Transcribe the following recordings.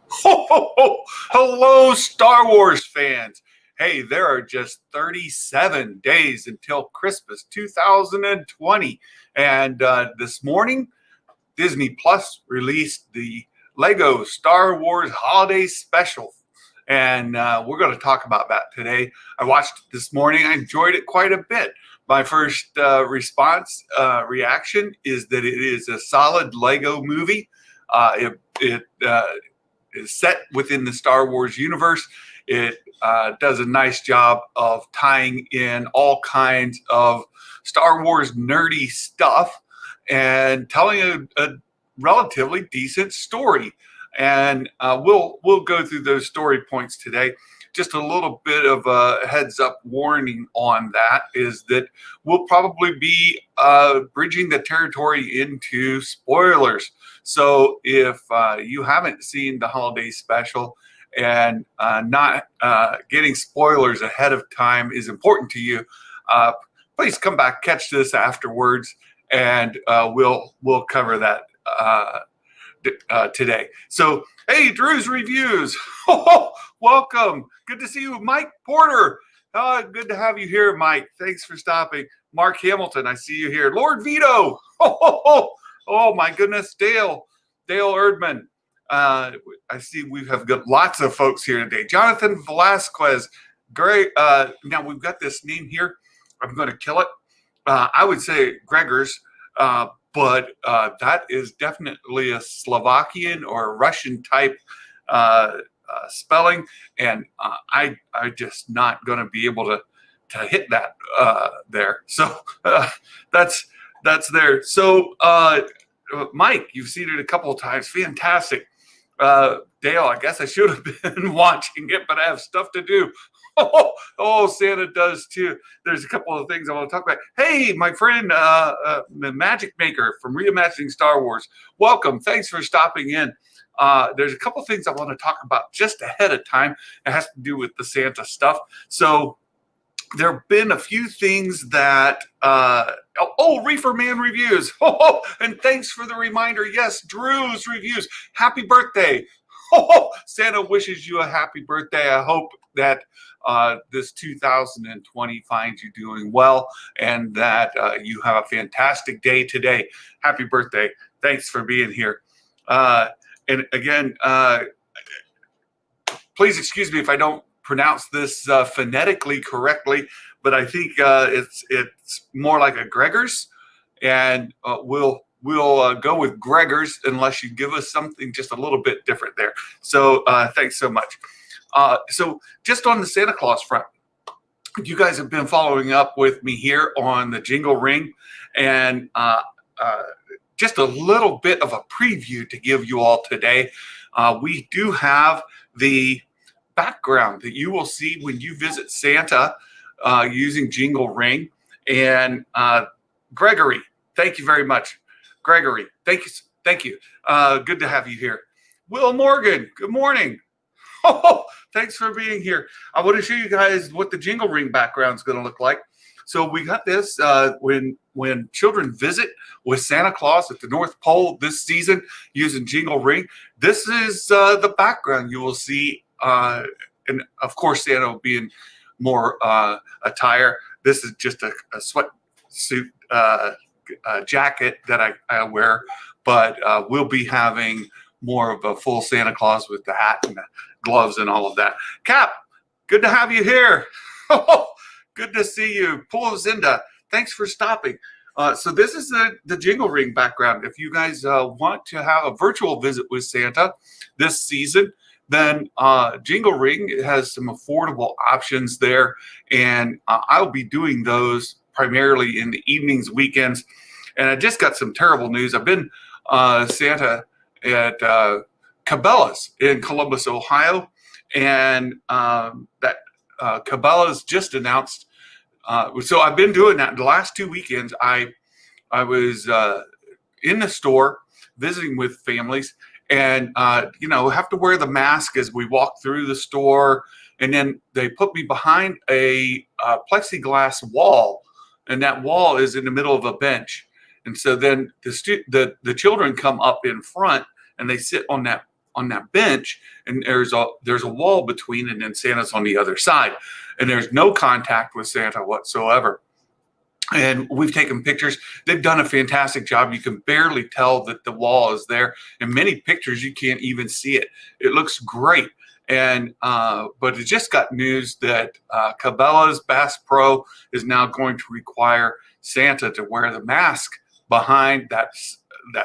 Ho, ho, ho. Hello, Star Wars fans. Hey, there are just 37 days until Christmas 2020. And this morning, Disney Plus released the Lego Star Wars Holiday Special. And we're going to talk about that today. I watched it this morning. I enjoyed it quite a bit. My first reaction is that it is a solid Lego movie. It is set within the Star Wars universe. It does a nice job of tying in all kinds of Star Wars nerdy stuff and telling a relatively decent story. And we'll go through those story points today. Just a little bit of a heads up warning on that is that we'll probably be bridging the territory into spoilers. So if you haven't seen the holiday special and not getting spoilers ahead of time is important to you, please come back, catch this afterwards, and we'll cover that today. So, hey, Drew's Reviews. Welcome. Good to see you, Mike Porter. Good to have you here, Mike. Thanks for stopping. Mark Hamilton, I see you here. Lord Vito. Oh my goodness. Dale Erdman. I see we have got lots of folks here today. Jonathan Velasquez. Great. Now we've got this name here. I'm going to kill it. I would say Gregor's, but that is definitely a Slovakian or a Russian type spelling, and I just not going to be able to hit that there. So that's there. So Mike, you've seen it a couple of times. Fantastic. Dale, I guess I should have been watching it, but I have stuff to do. Oh, Santa does too. There's a couple of things I want to talk about. Hey, my friend, Magic Maker from Reimagining Star Wars. Welcome. Thanks for stopping in. There's a couple of things I want to talk about just ahead of time. It has to do with the Santa stuff. So there have been a few things that, Reefer Man Reviews. And thanks for the reminder. Yes, Drew's Reviews. Happy birthday. Santa wishes you a happy birthday. I hope that this 2020 finds you doing well and that you have a fantastic day today. Happy birthday. Thanks for being here. And again, please excuse me if I don't pronounce this phonetically correctly, but I think it's more like a Gregor's, and we'll go with Gregor's unless you give us something just a little bit different there. So thanks so much. So just on the Santa Claus front, you guys have been following up with me here on the Jingle Ring, and just a little bit of a preview to give you all today. We do have the background that you will see when you visit Santa using Jingle Ring. And Gregory, thank you very much. Gregory, thank you. Good to have you here. Will Morgan, good morning. Thanks for being here. I want to show you guys what the Jingle Ring background is going to look like. So we got this when children visit with Santa Claus at the North Pole this season using Jingle Ring. This is the background you will see. And of course, Santa will be in more attire. This is just a sweatsuit jacket that I wear, but we'll be having more of a full Santa Claus with the hat and the gloves and all of that. Cap, good to have you here. Good to see you. Pulazinda, thanks for stopping. So this is the Jingle Ring background. If you guys want to have a virtual visit with Santa this season, then Jingle Ring has some affordable options there. And I'll be doing those primarily in the evenings, weekends. And I just got some terrible news. I've been Santa at Cabela's in Columbus, Ohio. And that Cabela's just announced. So I've been doing that. The last 2 weekends, I was in the store visiting with families, and have to wear the mask as we walk through the store. And then they put me behind a plexiglass wall, and that wall is in the middle of a bench. And so then the children come up in front, and they sit on that that bench, and there's a wall between, and then Santa's on the other side, and there's no contact with Santa whatsoever. And we've taken pictures. They've done a fantastic job. You can barely tell that the wall is there. In many pictures, you can't even see it. It looks great. And but it just got news that Cabela's Bass Pro is now going to require Santa to wear the mask behind that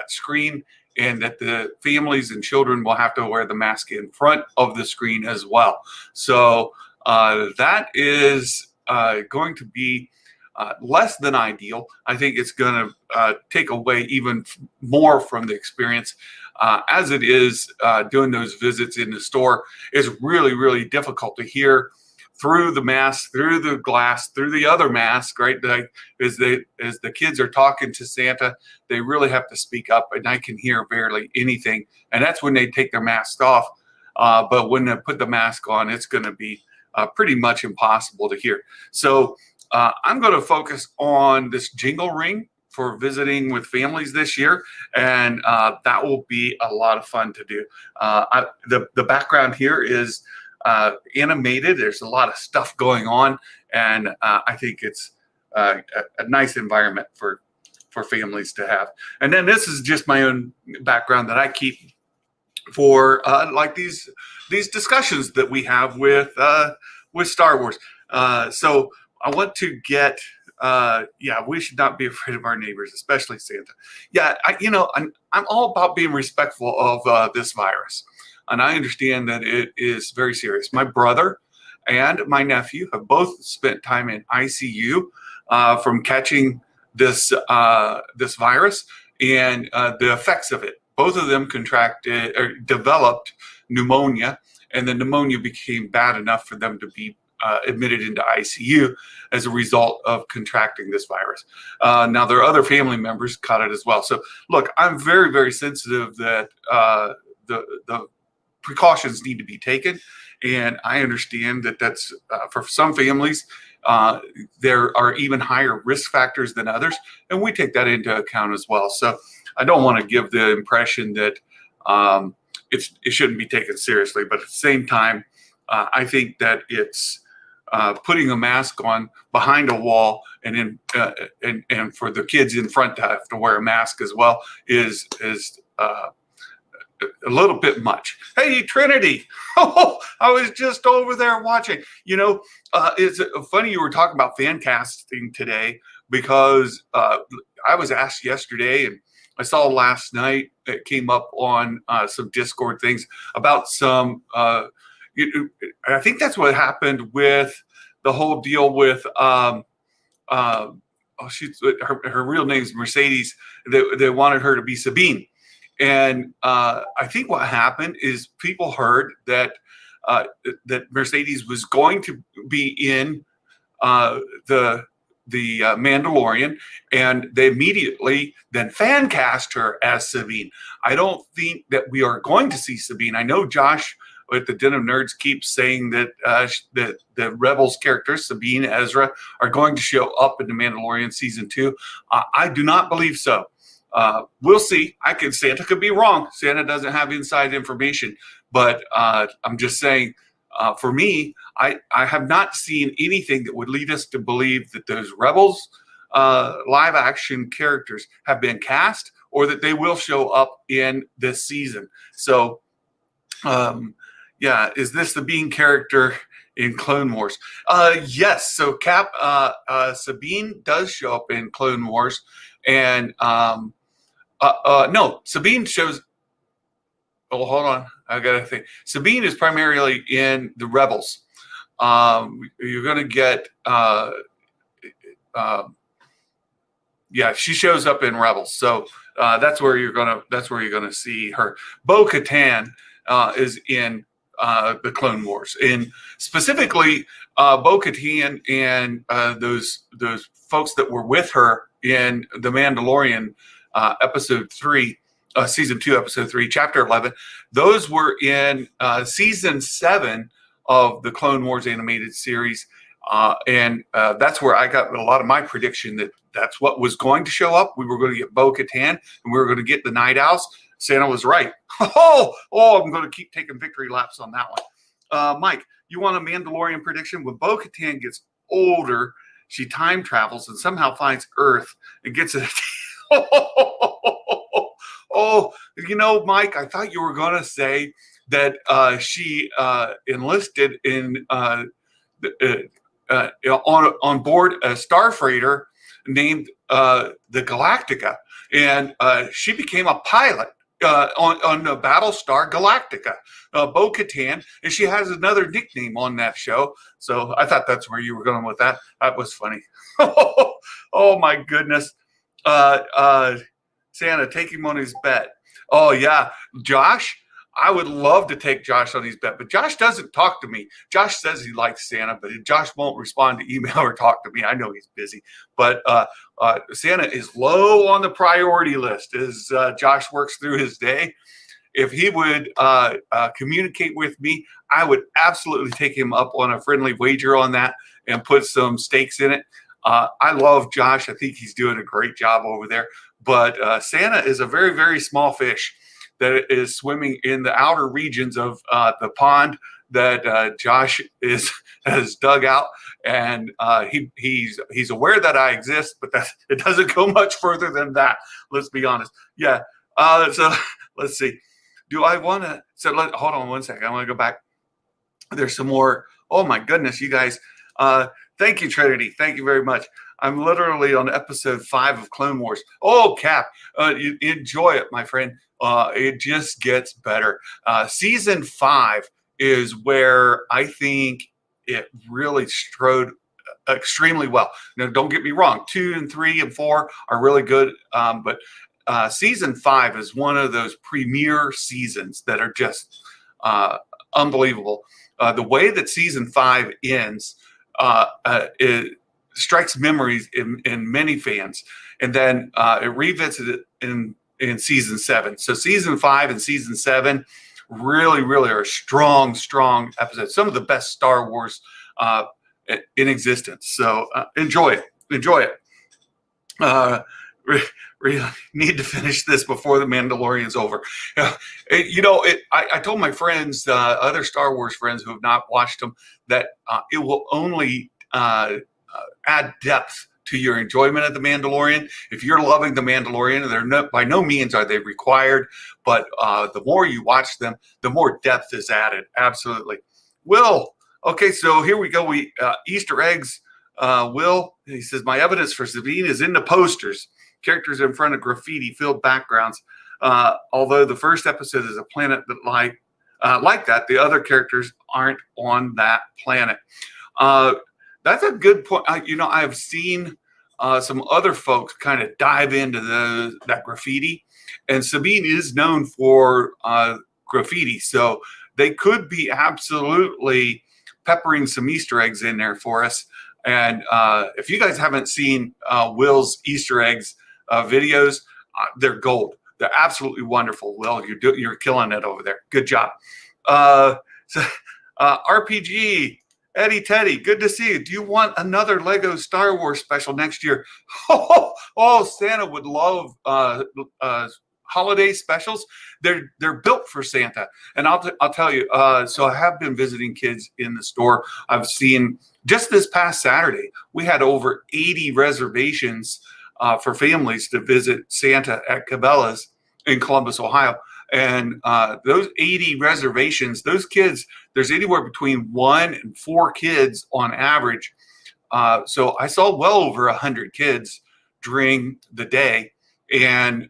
screen, and that the families and children will have to wear the mask in front of the screen as well. So that is going to be less than ideal. I think it's going to take away even more from the experience. As it is, doing those visits in the store is really, really difficult to hear through the mask, through the glass, through the other mask, right? As the kids are talking to Santa, they really have to speak up, and I can hear barely anything. And that's when they take their mask off. But when they put the mask on, it's going to be pretty much impossible to hear. So I'm going to focus on this jingle ring for visiting with families this year, and that will be a lot of fun to do. The background here is animated. There's a lot of stuff going on, and I think it's a nice environment for families to have. And then this is just my own background that I keep for like these discussions that we have with Star Wars. So I want to get, we should not be afraid of our neighbors, especially Santa. Yeah, I'm all about being respectful of this virus. And I understand that it is very serious. My brother and my nephew have both spent time in ICU from catching this virus and the effects of it. Both of them contracted or developed pneumonia, and the pneumonia became bad enough for them to be admitted into ICU as a result of contracting this virus. Now, their other family members caught it as well. So, look, I'm very, very sensitive that the precautions need to be taken, and I understand that that's for some families. There are even higher risk factors than others, and we take that into account as well. So, I don't want to give the impression that it shouldn't be taken seriously, but at the same time, I think that it's putting a mask on behind a wall, and and for the kids in front to have to wear a mask as well is a little bit much. Hey, Trinity! Oh, I was just over there watching. It's funny you were talking about fan casting today, because I was asked yesterday, and I saw last night it came up on some Discord things about some. I think that's what happened with the whole deal with her real name's Mercedes. They wanted her to be Sabine, and I think what happened is people heard that that Mercedes was going to be in the Mandalorian, and they immediately then fan cast her as Sabine. I don't think that we are going to see Sabine. I know Josh at the Den of Nerds keeps saying that that the Rebels characters, Sabine, Ezra, are going to show up in the Mandalorian season 2. I do not believe so. We'll see. Santa could be wrong. Santa doesn't have inside information, but I'm just saying. For me, I have not seen anything that would lead us to believe that those Rebels live action characters have been cast, or that they will show up in this season. So, is this the Bean character in Clone Wars? Yes. So Cap, Sabine does show up in Clone Wars, and no, Sabine shows. Oh, hold on. I got to think. Sabine is primarily in the Rebels. You're going to get, she shows up in Rebels. So that's where you're gonna see her. Bo-Katan is in the Clone Wars, and specifically Bo-Katan and those folks that were with her in the Mandalorian episode 3. Season 2, episode 3, chapter 11. Those were in season 7 of the Clone Wars animated series. And that's where I got a lot of my prediction that that's what was going to show up. We were going to get Bo-Katan, and we were going to get the Night Owls. Santa was right. Oh, I'm going to keep taking victory laps on that one. Mike, you want a Mandalorian prediction? When Bo-Katan gets older, she time travels and somehow finds Earth and gets it. Oh, Mike, I thought you were going to say that she enlisted in on board a star freighter named the Galactica, and she became a pilot on the Battlestar Galactica, Bo-Katan, and she has another nickname on that show. So I thought that's where you were going with that. That was funny. Oh my goodness. Santa, take him on his bet. Oh yeah, Josh. I would love to take Josh on his bet, but Josh doesn't talk to me. Josh says he likes Santa, but Josh won't respond to email or talk to me. I know he's busy, but Santa is low on the priority list as Josh works through his day. If he would communicate with me, I would absolutely take him up on a friendly wager on that and put some stakes in it. I love Josh. I think he's doing a great job over there. But Santa is a very, very small fish that is swimming in the outer regions of the pond that Josh has dug out, and he's aware that I exist, but it doesn't go much further than that. Let's be honest. Yeah. So let's see. Do I want to? So hold on one second. I want to go back. There's some more. Oh my goodness, you guys. Thank you, Trinity. Thank you very much. I'm literally on episode 5 of Clone Wars. Oh, Cap, you enjoy it, my friend. It just gets better. Season 5 is where I think it really strode extremely well. Now, don't get me wrong. 2 and 3 and 4 are really good. But season 5 is one of those premier seasons that are just unbelievable. The way that season 5 ends, it strikes memories in many fans, and then it revisited in season 7. So season 5 and season 7 really, really are strong episodes. Some of the best Star Wars in existence. So enjoy it. Really need to finish this before The Mandalorian's over. I told my friends, other Star Wars friends who have not watched them, that it will only add depth to your enjoyment of The Mandalorian. If you're loving The Mandalorian, by no means are they required, but the more you watch them, the more depth is added. Absolutely. Will, okay, so here we go. Easter eggs. Will, he says, my evidence for Sabine is in the posters. Characters in front of graffiti-filled backgrounds. Although the first episode is a planet that like that, the other characters aren't on that planet. That's a good point. I've seen some other folks kind of dive into that graffiti, and Sabine is known for graffiti, so they could be absolutely peppering some Easter eggs in there for us. And if you guys haven't seen Will's Easter eggs videos, they're gold. They're absolutely wonderful. Will, you're killing it over there. Good job. RPG. Eddie Teddy, good to see you. Do you want another Lego Star Wars special next year? Oh, Santa would love holiday specials. They're built for Santa, and I'll tell you. So I have been visiting kids in the store. I've seen just this past Saturday we had over 80 reservations for families to visit Santa at Cabela's in Columbus, Ohio. And those 80 reservations, those kids, there's anywhere between 1 and 4 kids on average. So I saw well over 100 kids during the day. And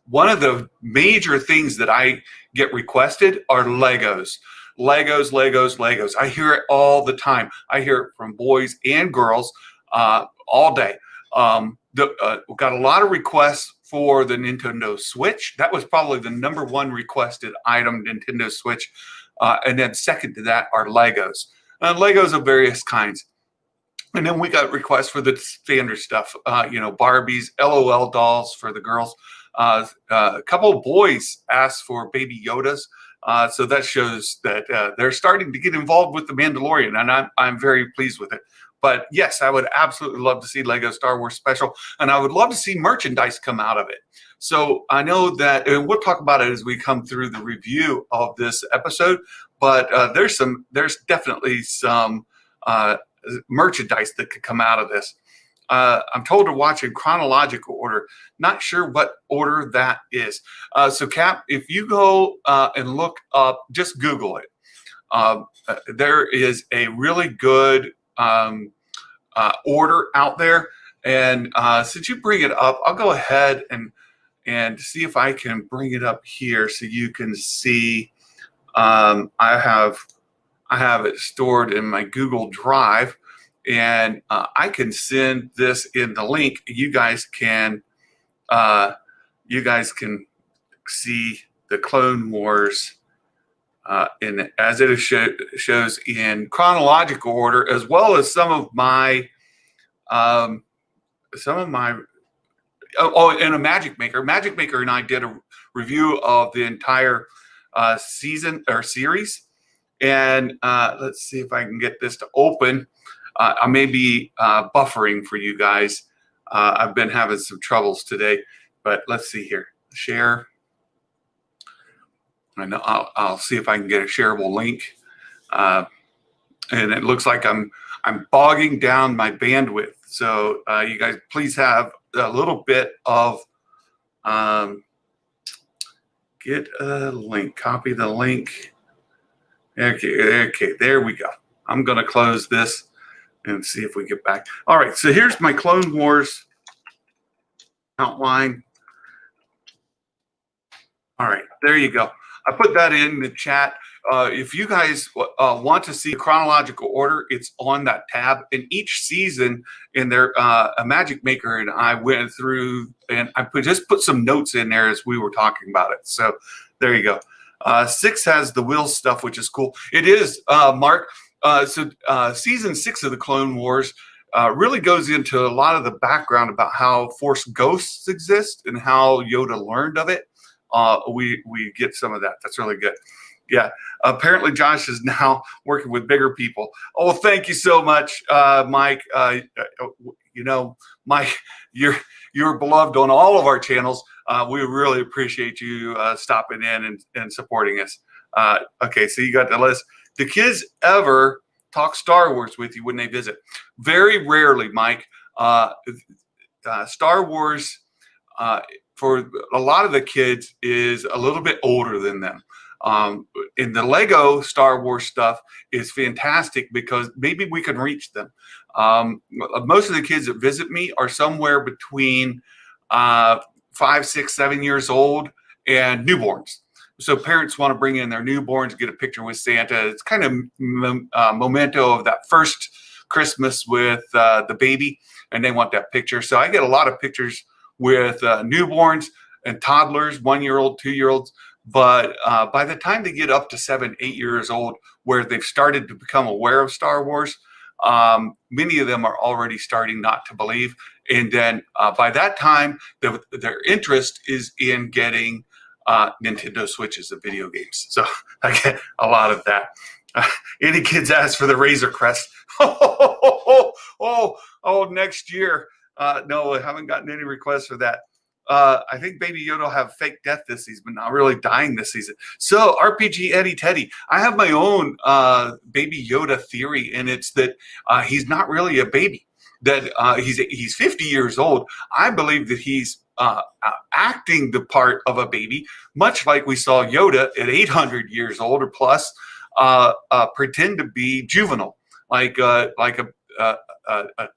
one of the major things that I get requested are Legos. Legos. I hear it all the time. I hear it from boys and girls all day. We've got a lot of requests for the Nintendo Switch. That was probably the #1 requested item, Nintendo Switch. And then second to that are Legos. Legos of various kinds. And then we got requests for the standard stuff, Barbies, LOL dolls for the girls. A couple of boys asked for Baby Yodas. So that shows that they're starting to get involved with The Mandalorian, and I'm very pleased with it. But yes, I would absolutely love to see Lego Star Wars Special, and I would love to see merchandise come out of it. So I know that, and we'll talk about it as we come through the review of this episode. But there's definitely some merchandise that could come out of this. I'm told to watch in chronological order. Not sure what order that is. So Cap, if you go and look up, just Google it. There is a really good order out there. And since you bring it up, I'll go ahead and see if I can bring it up here so you can see. I have it stored in my Google Drive, and I can send this in the link. You guys can see the Clone Wars as it shows in chronological order, as well as some of my and a Magic Maker. Magic Maker and I did a review of the entire season or series. And let's see if I can get this to open. I may be buffering for you guys. I've been having some troubles today, but let's see here. Share. And I'll see if I can get a shareable link. And it looks like I'm bogging down my bandwidth. So you guys please have a little bit of get a link, copy the link. Okay, there we go. I'm going to close this and see if we get back. All right, so here's my Clone Wars outline. All right, there you go. I put that in the chat. If you guys want to see the chronological order, it's on that tab. And each season in there, a Magic Maker and I went through, and I just put some notes in there as we were talking about it. So there you go. 6 has the Will stuff, which is cool. It is, Mark. Season 6 of the Clone Wars really goes into a lot of the background about how Force ghosts exist and how Yoda learned of it. We get some of that. That's really good. Yeah. Apparently, Josh is now working with bigger people. Oh, thank you so much, Mike. Mike, you're beloved on all of our channels. We really appreciate you stopping in and supporting us. Okay, so you got the list. Do kids ever talk Star Wars with you when they visit? Very rarely, Mike. Star Wars, for a lot of the kids, is a little bit older than them. In the Lego Star Wars stuff is fantastic because maybe we can reach them. Most of the kids that visit me are somewhere between 5, 6, 7 years old and newborns. So parents want to bring in their newborns, get a picture with Santa. It's kind of memento of that first Christmas with the baby, and they want that picture. So I get a lot of pictures with newborns and toddlers, 1-year-old, 2-year-olds. But by the time they get up to 7, 8 years old, where they've started to become aware of Star Wars, many of them are already starting not to believe. And then by that time, their interest is in getting Nintendo Switches of video games. So I get a lot of that. Any kids ask for the Razor Crest? Next year. No, I haven't gotten any requests for that. I think Baby Yoda will have fake death this season, but not really dying this season. So RPG Eddie Teddy, I have my own Baby Yoda theory, and it's that he's not really a baby. That he's 50 years old. I believe that he's acting the part of a baby, much like we saw Yoda at 800 years old or plus pretend to be juvenile, like a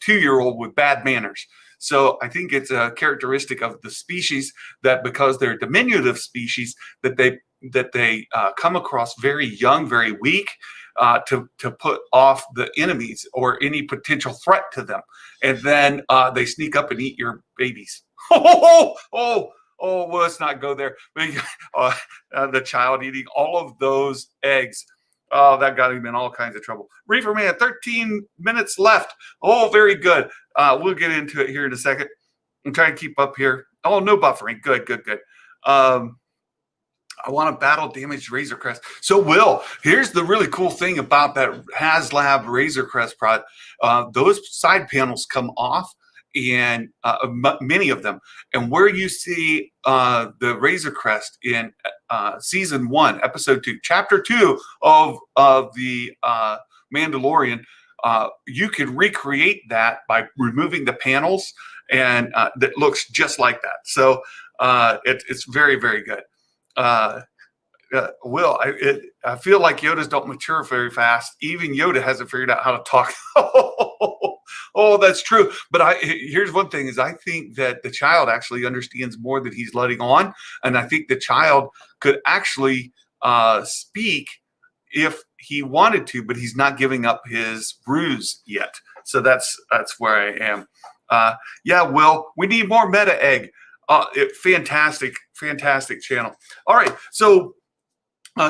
2-year-old with bad manners. So I think it's a characteristic of the species that because they're a diminutive species, that they come across very young, very weak, to put off the enemies or any potential threat to them. And then they sneak up and eat your babies. Well, let's not go there. The child eating all of those eggs. Oh, that got him in all kinds of trouble. Reefer Man, 13 minutes left. Oh, very good. We'll get into it here in a second. I'm trying to keep up here. Oh, no buffering. Good. I want a battle damaged Razor Crest. So, Will, here's the really cool thing about that HasLab Razor Crest product. Those side panels come off, and many of them. And where you see the Razor Crest in season 1, episode 2, chapter 2 of the Mandalorian, you can recreate that by removing the panels, and that looks just like that. So it's very, very good. Will, I feel like Yodas don't mature very fast. Even Yoda hasn't figured out how to talk. Oh, that's true. But here's one thing: is I think that the child actually understands more than he's letting on, and I think the child could actually speak if he wanted to, but he's not giving up his ruse yet. So that's where I am. Yeah, Will, we need more Meta Egg. Fantastic channel. All right, so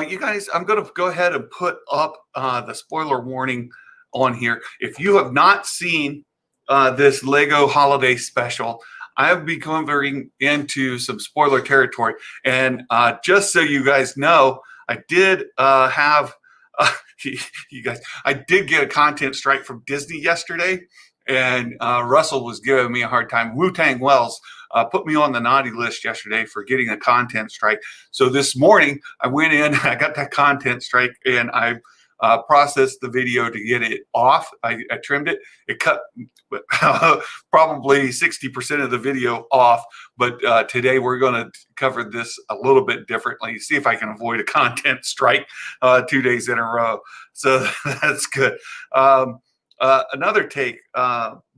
you guys, I'm going to go ahead and put up the spoiler warning on here. If you have not seen this Lego holiday special, I have been going into some spoiler territory. And just so you guys know, I did have, you guys, I did get a content strike from Disney yesterday. And Russell was giving me a hard time. Wu-Tang Wells put me on the naughty list yesterday for getting a content strike. So this morning I went in, I got that content strike, and I processed the video to get it off. I trimmed it. It cut probably 60% of the video off. But today we're going to cover this a little bit differently, see if I can avoid a content strike 2 days in a row. So that's good. Another take,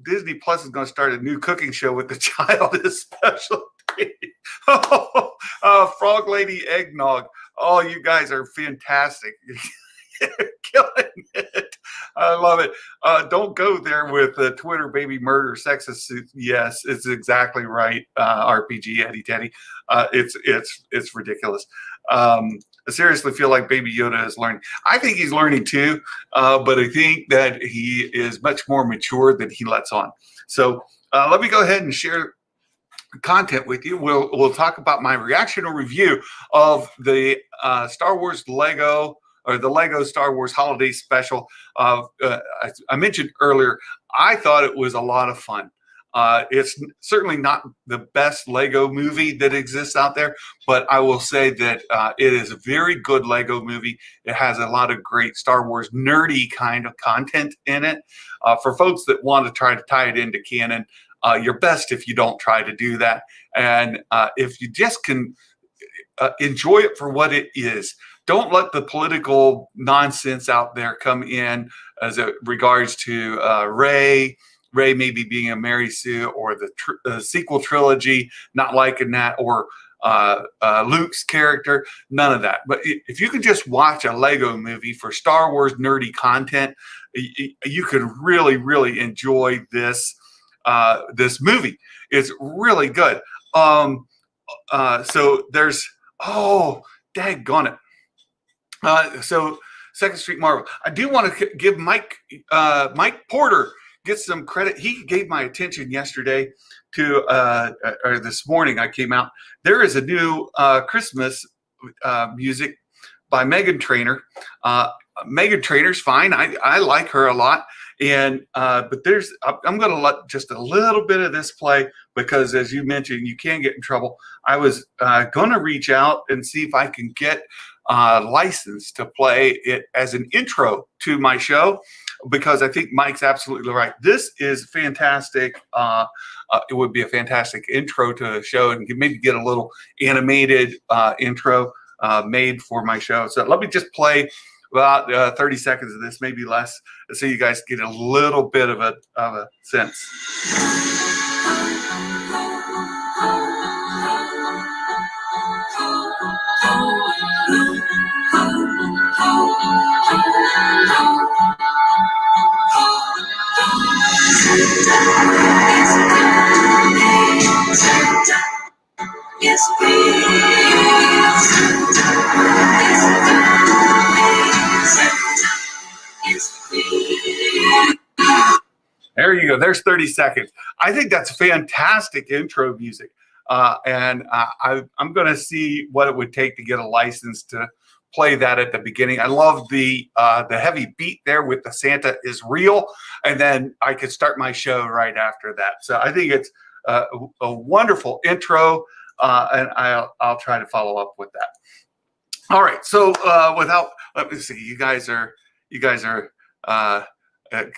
Disney Plus is going to start a new cooking show with the child as specialty. Frog Lady Eggnog. Oh, you guys are fantastic. You're killing it. I love it. Don't go there with Twitter baby murder sexist. Yes, it's exactly right. RPG Eddie Teddy. It's ridiculous. I seriously feel like Baby Yoda is learning. I think he's learning too, but I think that he is much more mature than he lets on. So let me go ahead and share content with you. We'll talk about my reaction or review of the Star Wars Lego, or the Lego Star Wars Holiday Special. I mentioned earlier, I thought it was a lot of fun. It's certainly not the best Lego movie that exists out there, but I will say that it is a very good Lego movie. It has a lot of great Star Wars nerdy kind of content in it. For folks that want to try to tie it into canon, you're best if you don't try to do that. And if you just can enjoy it for what it is. Don't let the political nonsense out there come in as it regards to Rey maybe being a Mary Sue, or the sequel trilogy, not liking that, or Luke's character, none of that. But if you can just watch a Lego movie for Star Wars nerdy content, you can really, really enjoy this movie. It's really good. So there's, daggone it. So Second Street Marvel. I do want to give Mike Porter get some credit. He gave my attention yesterday to, or this morning I came out. There is a new Christmas music by Megan Trainor. Megan Trainor's fine. I like her a lot. And but I'm going to let just a little bit of this play, because as you mentioned, you can get in trouble. I was going to reach out and see if I can get license to play it as an intro to my show, because I think Mike's absolutely right. This is fantastic. It would be a fantastic intro to a show, and maybe get a little animated intro made for my show. So let me just play about 30 seconds of this, maybe less, so you guys get a little bit of a sense. There you go. There's 30 seconds. I think that's fantastic intro music. I'm going to see what it would take to get a license to play that at the beginning. I love the heavy beat there with the Santa is real, and then I could start my show right after that. So I think it's a wonderful intro, and I'll try to follow up with that. All right. So let me see. You guys are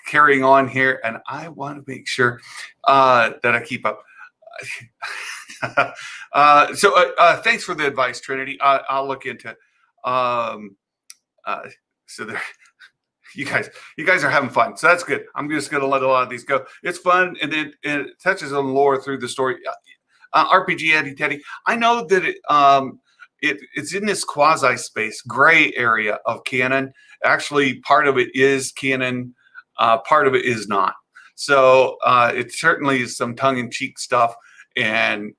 carrying on here, and I want to make sure that I keep up. Thanks for the advice, Trinity. I'll look into it. So there, you guys are having fun, so that's good. I'm just going to let a lot of these go. It's fun, and it touches on lore through the story. RPG Eddie Teddy. I know that it's in this quasi space gray area of canon. Actually, part of it is canon, part of it is not. So it certainly is some tongue-in-cheek stuff, and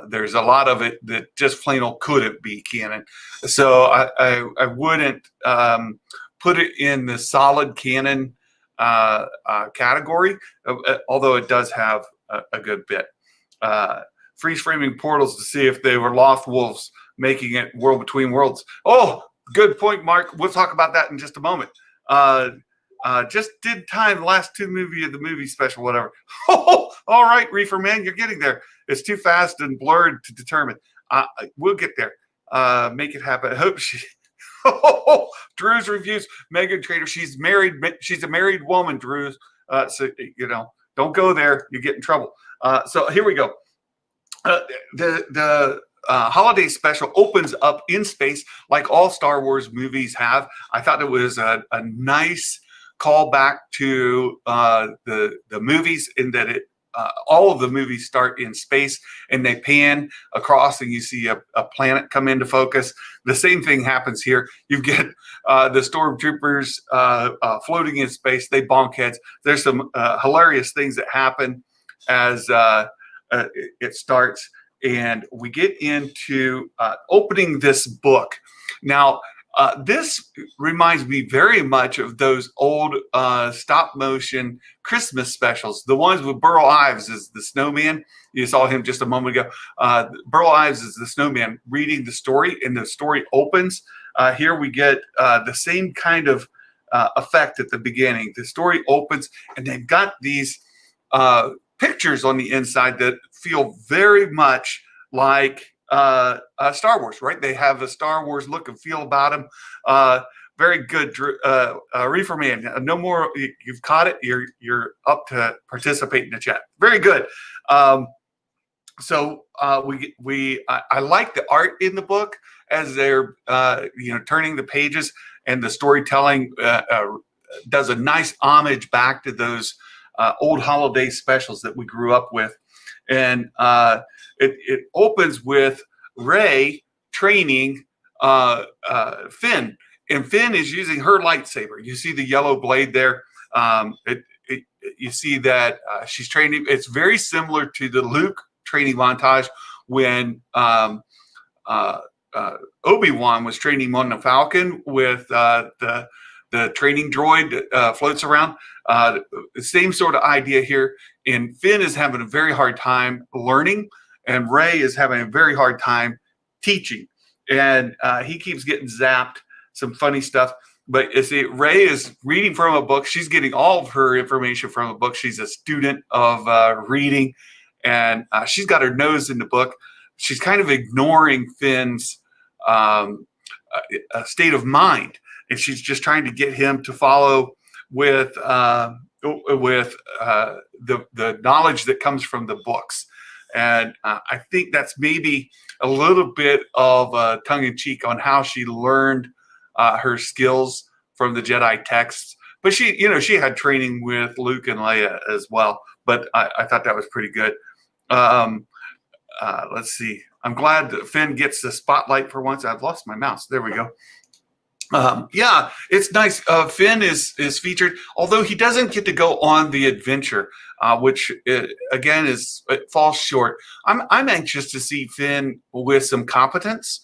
there's a lot of it that just plain old couldn't be canon. So I wouldn't put it in the solid canon category, although it does have a good bit. Freeze framing portals to see if they were lost wolves making it world between worlds. Oh, good point, Mark. We'll talk about that in just a moment. Just did time the last two movie of the movie special, whatever. Oh, all right, Reefer Man, you're getting there. It's too fast and blurred to determine. We'll get there. Make it happen. I hope she. Drew's reviews. Megan Trader. She's married. She's a married woman, Drew's. So don't go there. You get in trouble. So here we go. The holiday special opens up in space like all Star Wars movies have. I thought it was a nice callback to the movies in that all of the movies start in space and they pan across and you see a planet come into focus. The same thing happens here. You get the stormtroopers floating in space. They bonk heads. There's some hilarious things that happen as it starts, and we get into opening this book. Now, this reminds me very much of those old stop motion Christmas specials, the ones with Burl Ives as the snowman. You saw him just a moment ago. Burl Ives is the snowman reading the story, and the story opens. Here we get the same kind of effect at the beginning. The story opens, and they've got these pictures on the inside that feel very much like Star Wars, right? They have a Star Wars look and feel about them. Very good, Reefer Man. No more. You've caught it. You're up to participate in the chat. Very good. I like the art in the book as they're turning the pages, and the storytelling does a nice homage back to those old holiday specials that we grew up with. And it opens with Rey training Finn, and Finn is using her lightsaber. You see the yellow blade there. You see that she's training. It's very similar to the Luke training montage when Obi-Wan was training on the Falcon with the training droid that floats around. The same sort of idea here. And Finn is having a very hard time learning, and Rey is having a very hard time teaching. And he keeps getting zapped, some funny stuff. But you see, Rey is reading from a book. She's getting all of her information from a book. She's a student of reading, and she's got her nose in the book. She's kind of ignoring Finn's state of mind, and she's just trying to get him to follow with the knowledge that comes from the books. And I think that's maybe a little bit of tongue-in-cheek on how she learned her skills from the Jedi texts. But she had training with Luke and Leia as well. But I thought that was pretty good. Let's see. I'm glad that Finn gets the spotlight for once. I've lost my mouse. There we go. Yeah, it's nice. Finn is featured, although he doesn't get to go on the adventure, which again it falls short. I'm anxious to see Finn with some competence,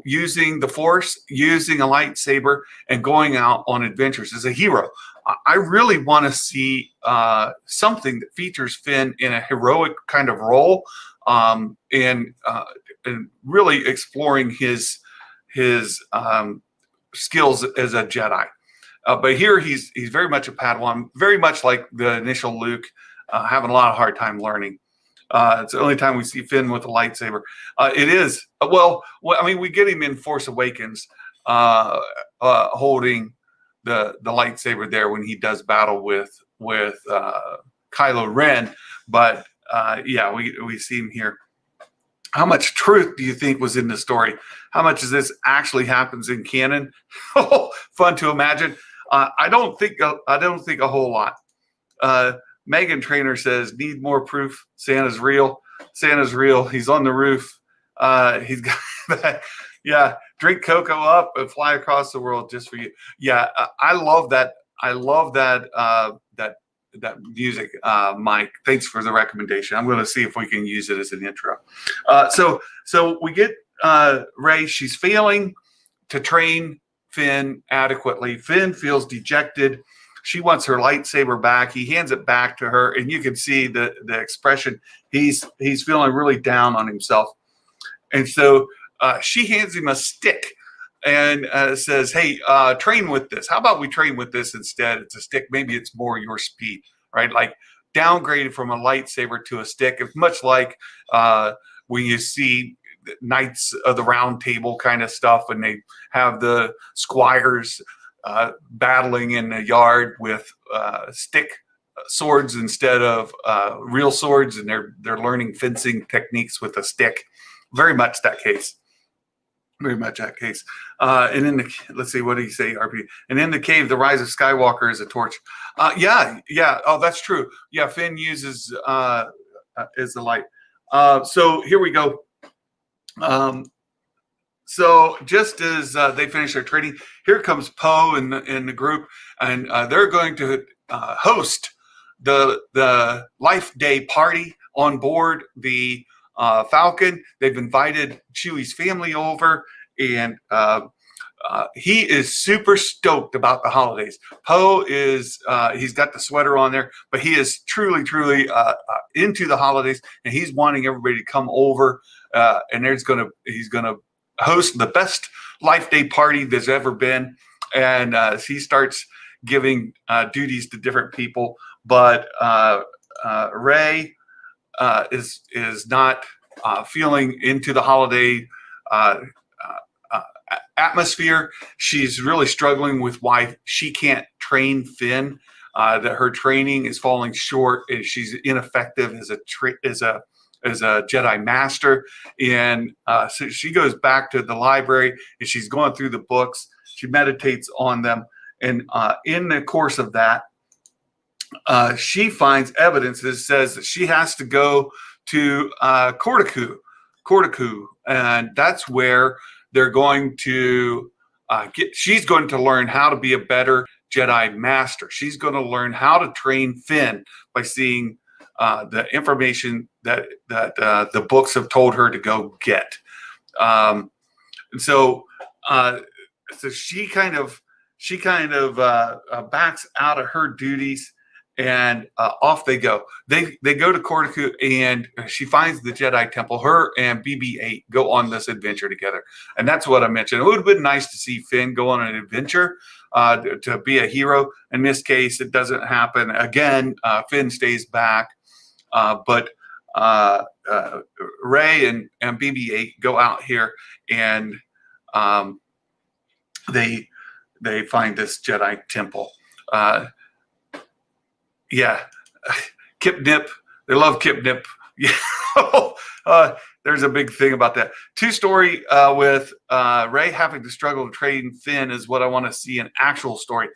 using the Force, using a lightsaber, and going out on adventures as a hero. I really want to see something that features Finn in a heroic kind of role, and really exploring his skills as a Jedi. But here he's very much a Padawan, very much like the initial Luke, having a lot of hard time learning. It's the only time we see Finn with a lightsaber. It is I mean, we get him in Force Awakens, holding the lightsaber there when he does battle with Kylo Ren. But yeah, we see him here. How much truth do you think was in the story? How much of this actually happens in canon? Fun to imagine. I don't think a whole lot. Megan Trainer says, need more proof. Santa's real. Santa's real. He's on the roof. He's got that. Yeah. Drink cocoa up and fly across the world just for you. Yeah. I love that. I love that, that music, Mike. Thanks for the recommendation. I'm going to see if we can use it as an intro. So we get Rey. She's failing to train Finn adequately. Finn feels dejected. She wants her lightsaber back. He hands it back to her, and you can see the expression. He's feeling really down on himself, and so she hands him a stick and says, "Hey, train with this. How about we train with this instead? It's a stick. Maybe it's more your speed, right? Like downgraded from a lightsaber to a stick. It's much like when you see Knights of the Round Table kind of stuff, and they have the squires battling in the yard with stick swords instead of real swords, and they're learning fencing techniques with a stick. Very much that case. Very much that case. And in the, let's see, what do you say, RP? And in the cave, the rise of Skywalker is a torch. Yeah. Oh, that's true. Yeah, Finn uses is the light. So here we go. So just as they finish their training, here comes Poe and the group, and they're going to host the Life Day party on board the Falcon. They've invited Chewie's family over, and he is super stoked about the holidays. Poe is he's got the sweater on there, but he is truly into the holidays, and he's wanting everybody to come over. And he's gonna host the best Life Day party there's ever been, and he starts giving duties to different people. But Rey is not feeling into the holiday atmosphere. She's really struggling with why she can't train Finn. That her training is falling short, and she's ineffective as a Jedi master. And so she goes back to the library, and she's going through the books. She meditates on them, and in the course of that, she finds evidence that says that she has to go to Cortaku, and that's where they're going to she's going to learn how to be a better Jedi master. She's going to learn how to train Finn by seeing the information that the books have told her to go get. And so she kind of backs out of her duties, and off they go. They go to Cortaku, and she finds the Jedi Temple. Her and BB-8 go on this adventure together, and that's what I mentioned. It would have been nice to see Finn go on an adventure to be a hero. In this case, it doesn't happen. Again, Finn stays back, but Rey and BB-8 go out here, and they find this Jedi Temple. Yeah, Kip Nip. They love Kip Nip. Yeah, there's a big thing about that. Two story with Rey having to struggle to train Finn is what I want to see an actual story.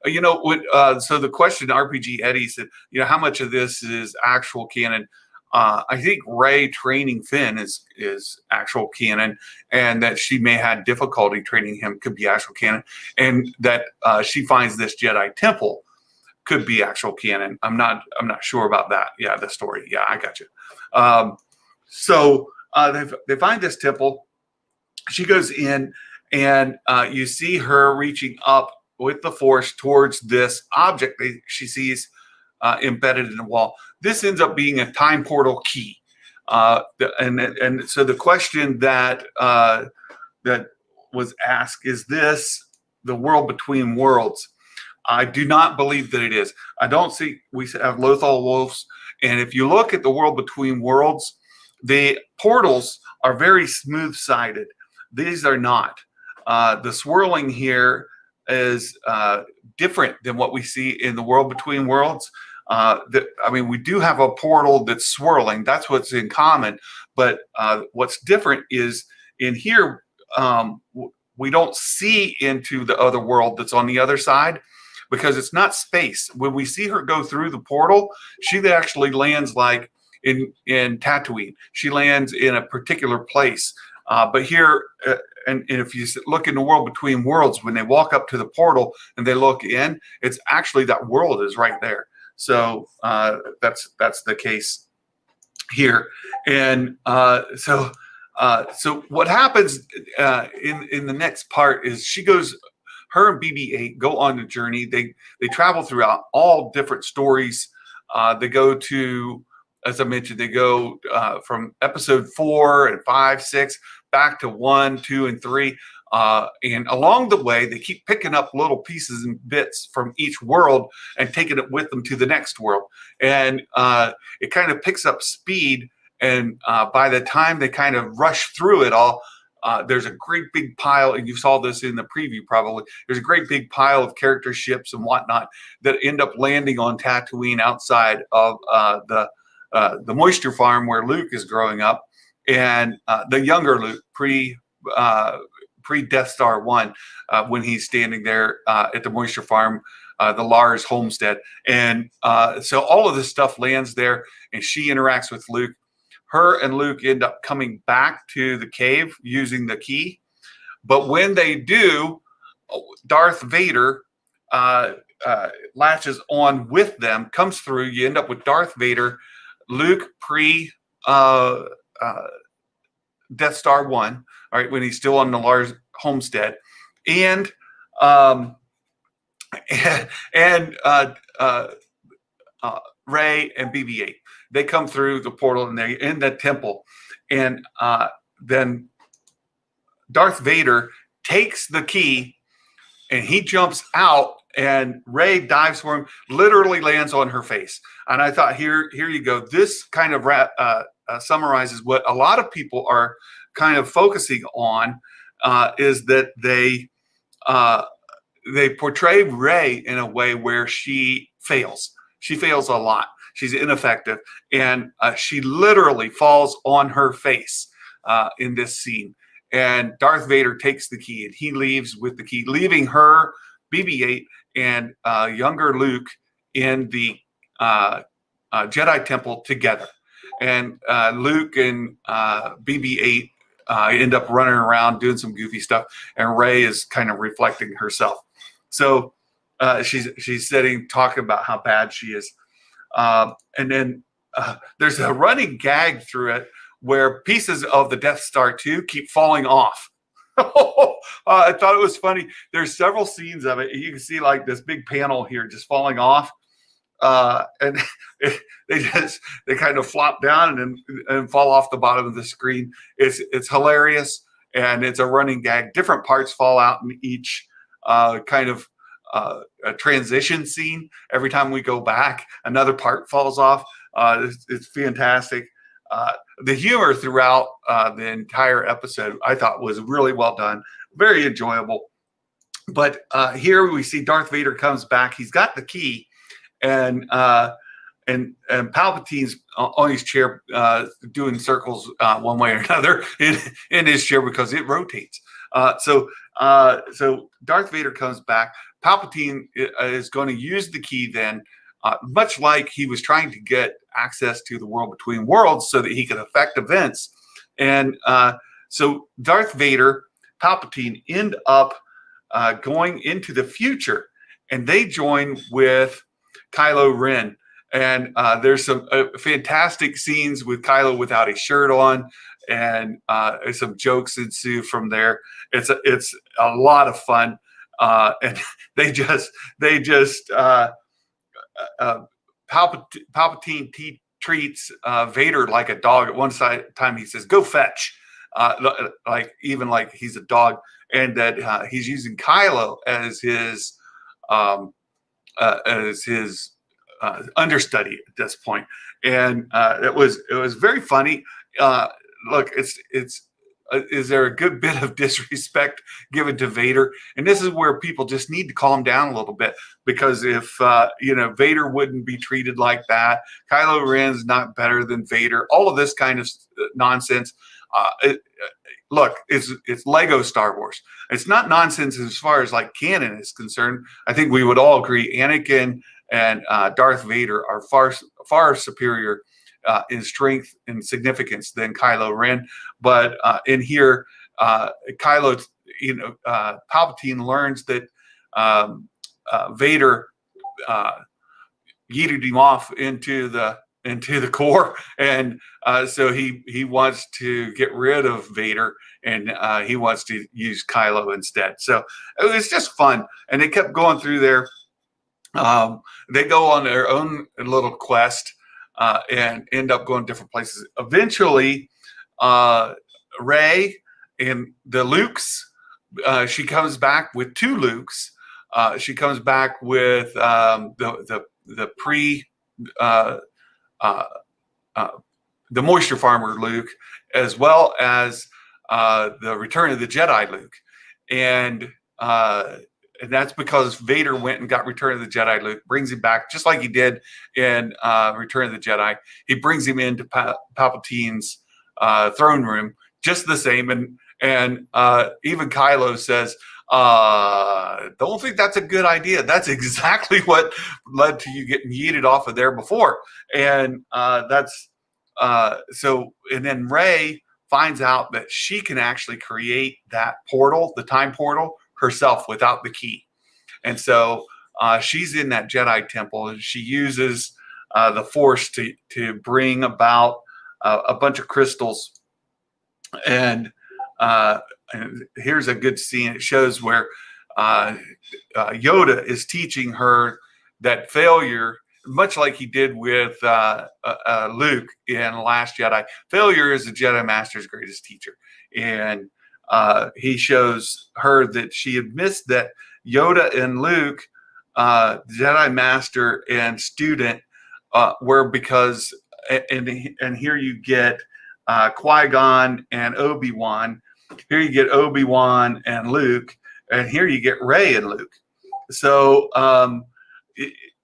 So the question, RPG Eddie said, how much of this is actual canon? I think Rey training Finn is actual canon, and that she may have difficulty training him could be actual canon, and that she finds this Jedi Temple could be actual canon. I'm not sure about that. Yeah, the story. Yeah, I got you. So they find this temple. She goes in, and you see her reaching up with the Force towards this object she sees embedded in the wall. This ends up being a time portal key. And so the question that that was asked, is this the world between worlds? I do not believe that it is. I don't see, we have Lothal wolves. And if you look at the world between worlds, the portals are very smooth-sided. These are not. The swirling here is different than what we see in the world between worlds. I mean, we do have a portal that's swirling. That's what's in common. But what's different is in here, we don't see into the other world that's on the other side, because it's not space. When we see her go through the portal, she actually lands like in Tatooine. She lands in a particular place. But here, and if you look in the world between worlds, when they walk up to the portal and they look in, it's actually that world is right there. So that's the case here. And so what happens in the next part is her and BB-8 go on a journey. They travel throughout all different stories. They go to, as I mentioned, they go from episode 4 and 5, 6 back to 1, 2, and 3. And along the way, they keep picking up little pieces and bits from each world and taking it with them to the next world. And it kind of picks up speed. And by the time they kind of rush through it all, there's a great big pile, and you saw this in the preview probably, there's a great big pile of character ships and whatnot that end up landing on Tatooine outside of the moisture farm where Luke is growing up. And the younger Luke, pre-Death Star 1, when he's standing there at the moisture farm, the Lars homestead. And so all of this stuff lands there, and she interacts with Luke. Her and Luke end up coming back to the cave using the key. But when they do, Darth Vader latches on with them, comes through. You end up with Darth Vader, Luke pre-Death Star 1, all right, when he's still on the Lars homestead, and Rey and BB-8. They come through the portal and they're in the temple. And then Darth Vader takes the key and he jumps out, and Rey dives for him, literally lands on her face. And I thought, here you go. This kind of summarizes what a lot of people are kind of focusing on, is that they portray Rey in a way where she fails. She fails a lot. She's ineffective, and she literally falls on her face in this scene. And Darth Vader takes the key, and he leaves with the key, leaving her, BB-8, and younger Luke in the Jedi Temple together. And Luke and BB-8 end up running around doing some goofy stuff, and Rey is kind of reflecting herself. So she's sitting talking about how bad she is. And then there's a running gag through it where pieces of the Death Star 2 keep falling off. I thought it was funny. There's several scenes of it. You can see like this big panel here just falling off. And they kind of flop down and fall off the bottom of the screen. It's hilarious, and it's a running gag. Different parts fall out in each kind of a transition scene. Every time we go back, another part falls off. It's fantastic. The humor throughout the entire episode, I thought, was really well done, very enjoyable. But here we see Darth Vader comes back. He's got the key, and Palpatine's on his chair doing circles one way or another in his chair because it rotates. So Darth Vader comes back. Palpatine is going to use the key then, much like he was trying to get access to the world between worlds so that he could affect events. And so Darth Vader, Palpatine end up going into the future, and they join with Kylo Ren. And there's some fantastic scenes with Kylo without his shirt on, and some jokes ensue from there. It's a lot of fun. and they just uh, Palpatine treats Vader like a dog. At one time, he says, "Go fetch," like even like he's a dog, and that he's using Kylo um, as his understudy at this point, and it was very funny. Look, it's is there a good bit of disrespect given to Vader? And this is where people just need to calm down a little bit, because if Vader wouldn't be treated like that, Kylo Ren's not better than Vader. All of this kind of nonsense. Look, it's Lego Star Wars. It's not nonsense as far as like canon is concerned. I think we would all agree Anakin and Darth Vader are far superior in strength and significance than Kylo Ren. But in here, Kylo, Palpatine learns that Vader yeeted him off into the core, and so he wants to get rid of Vader, and he wants to use Kylo instead. So it was just fun, and they kept going through there. They go on their own little quest and end up going different places. Eventually, Rey and the Lukes, she comes back with two Lukes. She comes back with the pre. The Moisture Farmer Luke, as well as the Return of the Jedi Luke, and that's because Vader went and got Return of the Jedi Luke, brings him back just like he did in Return of the Jedi. He brings him into Palpatine's throne room, just the same, and even Kylo says, don't think that's a good idea. That's exactly what led to you getting yeeted off of there before. And so, and then Rey finds out that she can actually create that portal, the time portal, herself without the key. And so she's in that Jedi temple, and she uses the Force to bring about a bunch of crystals. And here's a good scene. It shows where Yoda is teaching her that failure, much like he did with Luke in Last Jedi. Failure is the Jedi Master's greatest teacher. And he shows her that she had missed that Yoda and Luke, Jedi Master and student, were because, and here you get Qui-Gon and Obi-Wan. Here you get Obi-Wan and Luke, and here you get Rey and Luke. So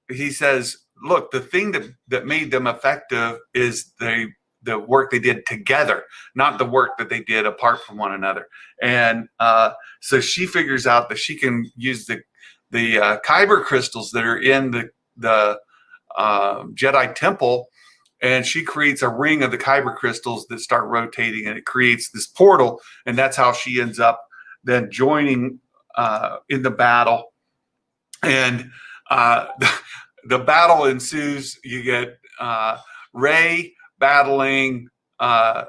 he says, look, the thing that made them effective is the work they did together, not the work that they did apart from one another. And so she figures out that she can use the kyber crystals that are in the Jedi temple, and she creates a ring of the kyber crystals that start rotating, and it creates this portal, and that's how she ends up then joining in the battle. And the battle ensues. You get Rey battling Darth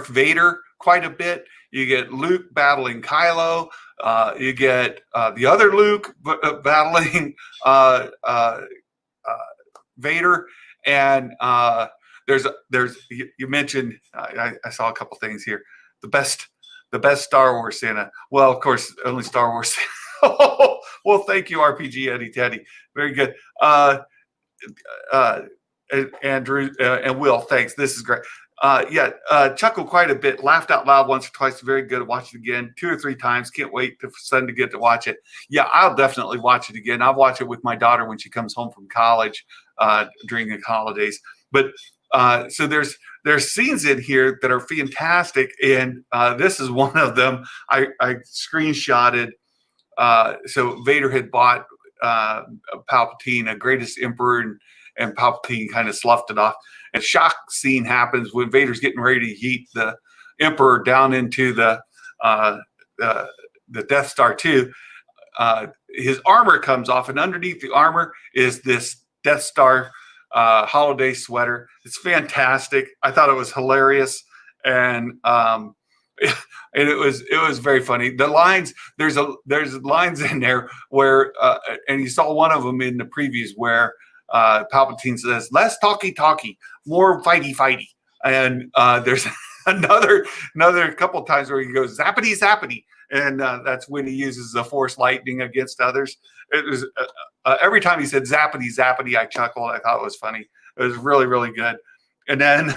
Vader quite a bit. You get Luke battling Kylo. You get the other Luke battling Vader. And there's you mentioned, I saw a couple things here. The best Star Wars Santa. Well, of course, only Star Wars Santa. Well, thank you, RPG Eddie Teddy. Very good. Andrew and Will, thanks. This is great. Chuckled quite a bit, laughed out loud once or twice. Very good. Watch it again 2 or 3 times. Can't wait for son to get to watch it. Yeah, I'll definitely watch it again. I'll watch it with my daughter when she comes home from college during the holidays. But so there's scenes in here that are fantastic, and this is one of them. I screenshotted. So Vader had bought Palpatine, a greatest emperor, and Palpatine kind of sloughed it off. And shock scene happens when Vader's getting ready to yeet the Emperor down into the Death Star 2. His armor comes off, and underneath the armor is this Death Star holiday sweater. It's fantastic. I thought it was hilarious, and And it was very funny. The lines, there's lines in there where and you saw one of them in the previews where Palpatine says, "Less talky, more fighty," and there's another couple times where he goes zappity, and that's when he uses the Force lightning against others. It was every time he said zappity, I chuckled. I thought it was funny. It was really, really good. And then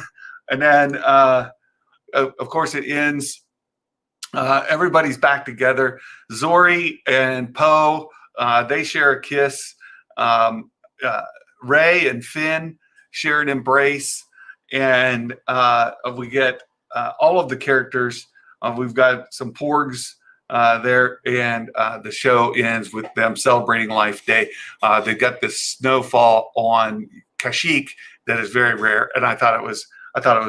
of course it ends. Everybody's back together. Zori and Poe, they share a kiss. Rey and Finn share an embrace, and we get all of the characters. We've got some porgs there, and the show ends with them celebrating Life Day. They've got this snowfall on Kashyyyk that is very rare, and I thought it was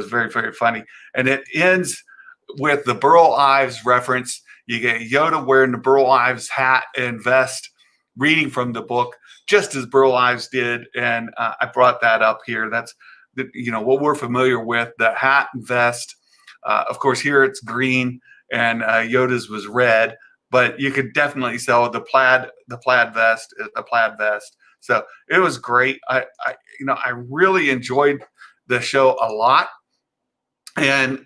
very, very funny. And it ends with the Burl Ives reference. You get Yoda wearing the Burl Ives hat and vest, reading from the book, just as Burl Ives did. And I brought that up here. That's what we're familiar with, the hat and vest. Of course, here it's green, and Yoda's was red, but you could definitely sell the plaid vest. So it was great. I really enjoyed the show a lot, and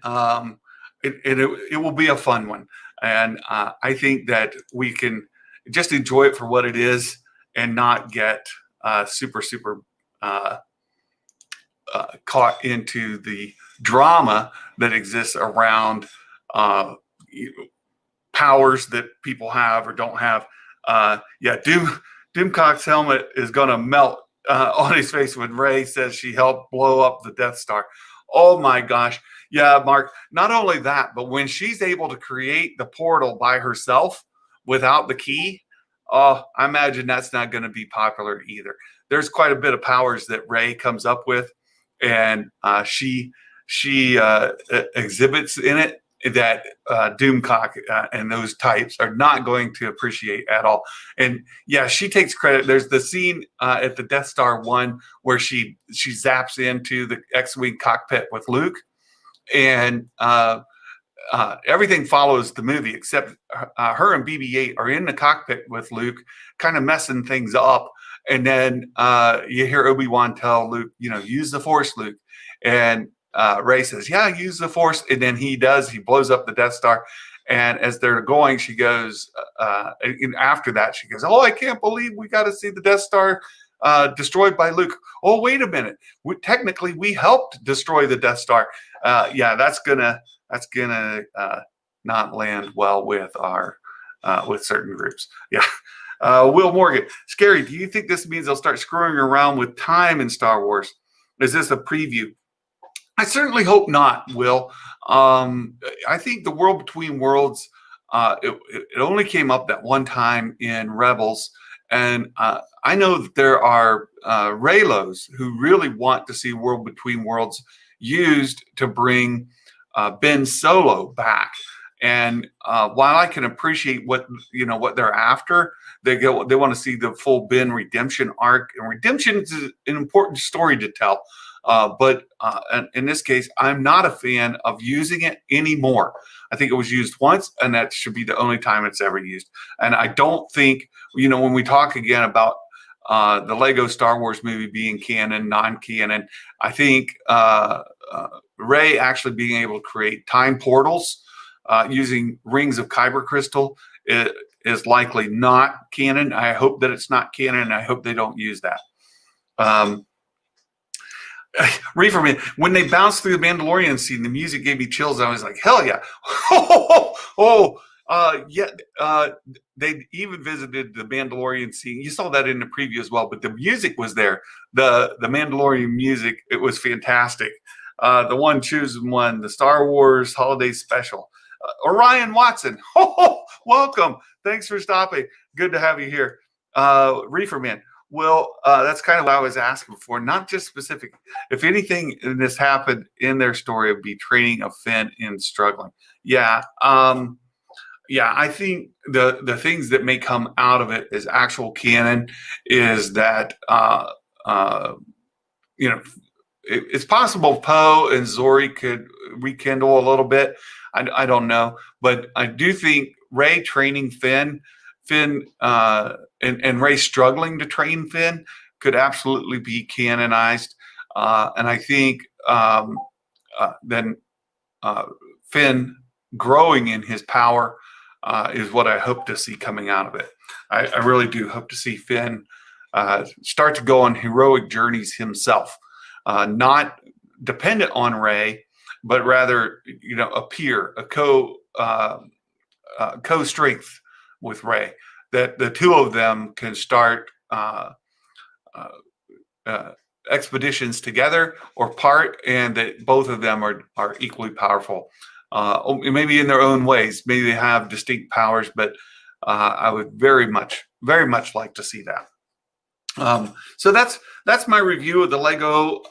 it will be a fun one. And I think that we can just enjoy it for what it is and not get super caught into the drama that exists around powers that people have or don't have. Doomcock's helmet is going to melt on his face when Rey says she helped blow up the Death Star. Oh my gosh. Yeah, Mark, not only that, but when she's able to create the portal by herself without the key, I imagine that's not going to be popular either. There's quite a bit of powers that Rey comes up with, and she exhibits in it that Doomcock and those types are not going to appreciate at all. And yeah, she takes credit. There's the scene at the Death Star 1 where she zaps into the X-Wing cockpit with Luke, and everything follows the movie except her and BB-8 are in the cockpit with Luke, kind of messing things up. And then you hear Obi-Wan tell Luke, use the Force, Luke. And Rey says, yeah, use the Force. And then he does. He blows up the Death Star. And as they're going, she goes, and after that, she goes, oh, I can't believe we got to see the Death Star destroyed by Luke. Oh, wait a minute. Technically, we helped destroy the Death Star. Yeah, that's gonna not land well with with certain groups. Yeah. Will Morgan, Scary, do you think this means they'll start screwing around with time in Star Wars? Is this a preview? I certainly hope not, Will. I think the World Between Worlds, it only came up that one time in Rebels. And I know that there are Reylos who really want to see World Between Worlds used to bring Ben Solo back. And while I can appreciate what they're after, they want to see the full Ben redemption arc, and redemption is an important story to tell. But in this case, I'm not a fan of using it anymore. I think it was used once, and that should be the only time it's ever used. And I don't think, when we talk again about the Lego Star Wars movie being canon, non-canon, I think Rey actually being able to create time portals using rings of kyber crystal is likely not canon. I hope that it's not canon, and I hope they don't use that. Reeferman, when they bounced through the Mandalorian scene, the music gave me chills. I was like, hell yeah. They even visited the Mandalorian scene. You saw that in the preview as well, but the music was there. The Mandalorian music, it was fantastic. The one chosen one, the Star Wars Holiday Special. Orion Watson, welcome. Thanks for stopping. Good to have you here. Reeferman, well, that's kind of what I was asking for, not just specific. If anything in this happened in their story of betraying of Finn in struggling. Yeah. I think the things that may come out of it as actual canon is that, it's possible Poe and Zori could rekindle a little bit. I don't know, but I do think Rey training Finn, and Rey struggling to train Finn could absolutely be canonized. And I think then uh, Finn growing in his power is what I hope to see coming out of it. I really do hope to see Finn start to go on heroic journeys himself, not dependent on Rey, but rather, a peer, a co-strength with Rey. That the two of them can start uh, uh, expeditions together or part, and that both of them are equally powerful. Maybe in their own ways. Maybe they have distinct powers, but I would very much like to see that. So that's my review of the Lego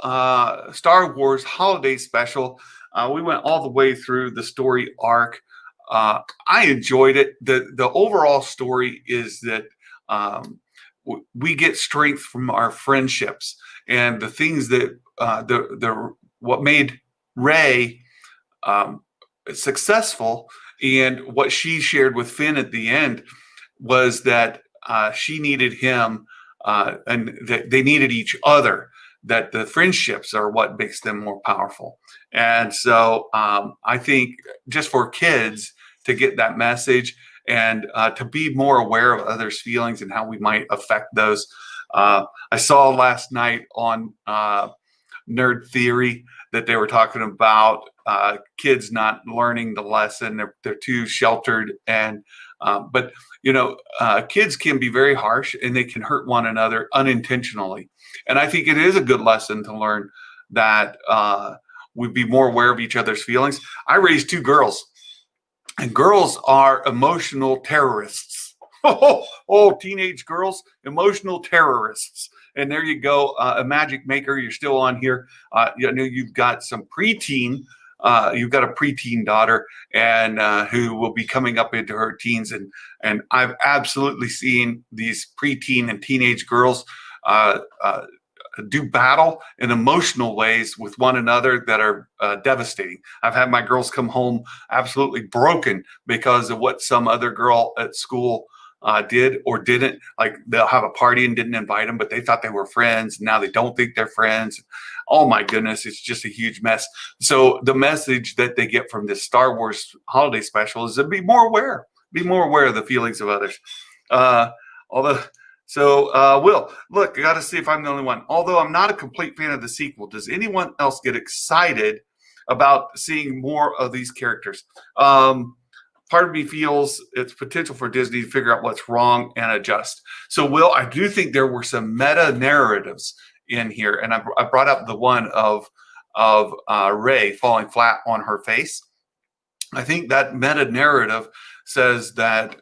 Star Wars Holiday Special. We went all the way through the story arc. I enjoyed it. The overall story is that we get strength from our friendships, and the things that what made Rey successful, and what she shared with Finn at the end was that she needed him, and that they needed each other. That the friendships are what makes them more powerful. And so I think just for kids to get that message, and to be more aware of others' feelings and how we might affect those. I saw last night on Nerd Theory that they were talking about kids not learning the lesson. They're too sheltered, and but kids can be very harsh, and they can hurt one another unintentionally. And I think it is a good lesson to learn that we'd be more aware of each other's feelings. I raised two girls, and girls are emotional terrorists. Teenage girls, emotional terrorists. And there you go, a magic maker. You're still on here. You've got some preteen. You've got a preteen daughter, and who will be coming up into her teens. And I've absolutely seen these preteen and teenage girls do battle in emotional ways with one another that are devastating. I've had my girls come home absolutely broken because of what some other girl at school did or didn't. Like, they'll have a party and didn't invite them, but they thought they were friends. Now they don't think they're friends. Oh my goodness, it's just a huge mess. So the message that they get from this Star Wars holiday special is to be more aware of the feelings of others. Will, look, I got to see if I'm the only one. Although I'm not a complete fan of the sequel, does anyone else get excited about seeing more of these characters? Part of me feels it's potential for Disney to figure out what's wrong and adjust. So, Will, I do think there were some meta narratives in here, and I brought up the one of Rey falling flat on her face. I think that meta narrative says that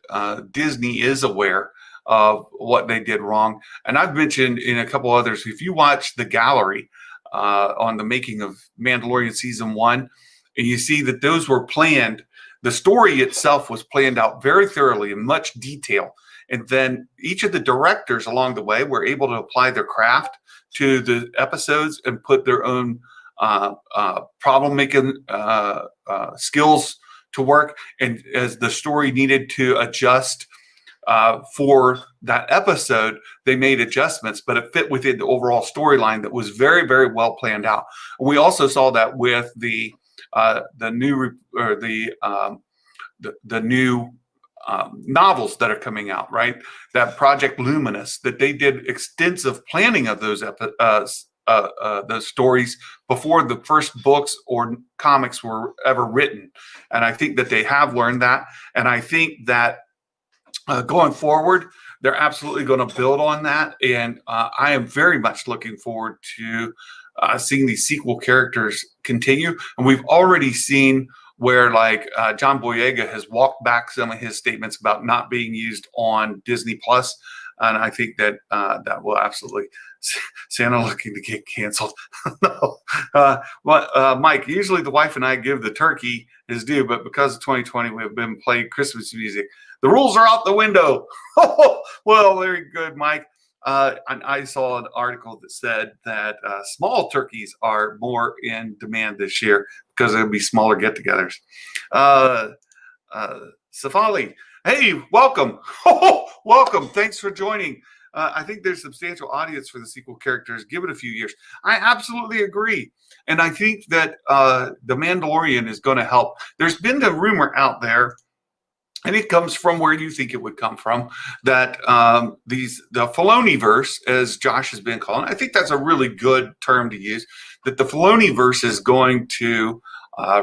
Disney is aware of what they did wrong. And I've mentioned in a couple others, if you watch the gallery on the making of Mandalorian season 1, and you see that those were planned, the story itself was planned out very thoroughly in much detail. And then each of the directors along the way were able to apply their craft to the episodes and put their own problem-making skills to work. And as the story needed to adjust for that episode, they made adjustments, but it fit within the overall storyline that was very, very well planned out. And we also saw that with the new novels that are coming out, right? That Project Luminous, that they did extensive planning of those stories before the first books or comics were ever written. And I think that they have learned that. And I think that going forward, they're absolutely going to build on that. And I am very much looking forward to seeing these sequel characters continue. And we've already seen where, like, John Boyega has walked back some of his statements about not being used on Disney Plus. And I think that that will absolutely, Santa looking to get canceled. No. Mike, usually the wife and I give the turkey his due, but because of 2020, we have been playing Christmas music. The rules are out the window. Well, very good, Mike. And I saw an article that said that small turkeys are more in demand this year because it'll be smaller get-togethers. Safali, hey, welcome. Welcome. Thanks for joining. I think there's substantial audience for the sequel characters. Give it a few years. I absolutely agree. And I think that The Mandalorian is going to help. There's been the rumor out there, and it comes from where you think it would come from, that the Filoniverse, as Josh has been calling, I think that's a really good term to use, that the Filoniverse is going to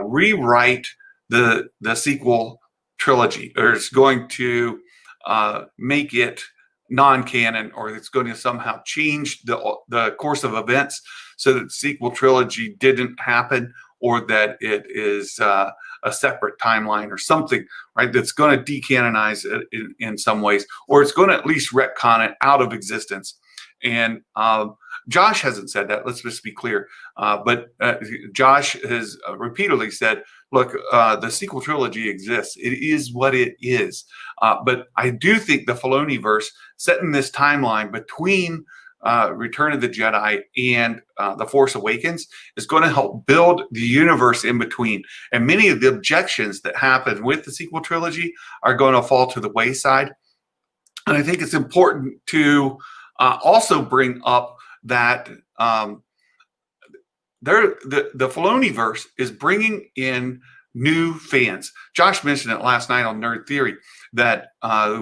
rewrite the sequel trilogy, or it's going to make it non-canon, or it's going to somehow change the course of events so that the sequel trilogy didn't happen, or that it is a separate timeline or something, right? That's going to decanonize it in some ways, or it's going to at least retcon it out of existence. And Josh hasn't said that. Let's just be clear. But Josh has repeatedly said, look, the sequel trilogy exists. It is what it is. But I do think the Filoniverse, setting this timeline between Return of the Jedi and The Force Awakens, is going to help build the universe in between. And many of the objections that happen with the sequel trilogy are going to fall to the wayside. And I think it's important to also bring up that the Filoniverse is bringing in new fans. Josh mentioned it last night on Nerd Theory, that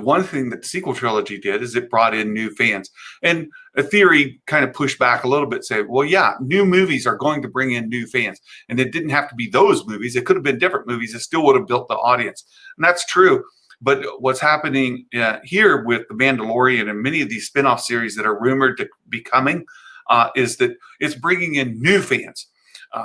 one thing that the sequel trilogy did is it brought in new fans. And a theory kind of pushed back a little bit, say, well, yeah, new movies are going to bring in new fans. And it didn't have to be those movies. It could have been different movies. It still would have built the audience. And that's true. But what's happening here with The Mandalorian and many of these spin-off series that are rumored to be coming is that it's bringing in new fans,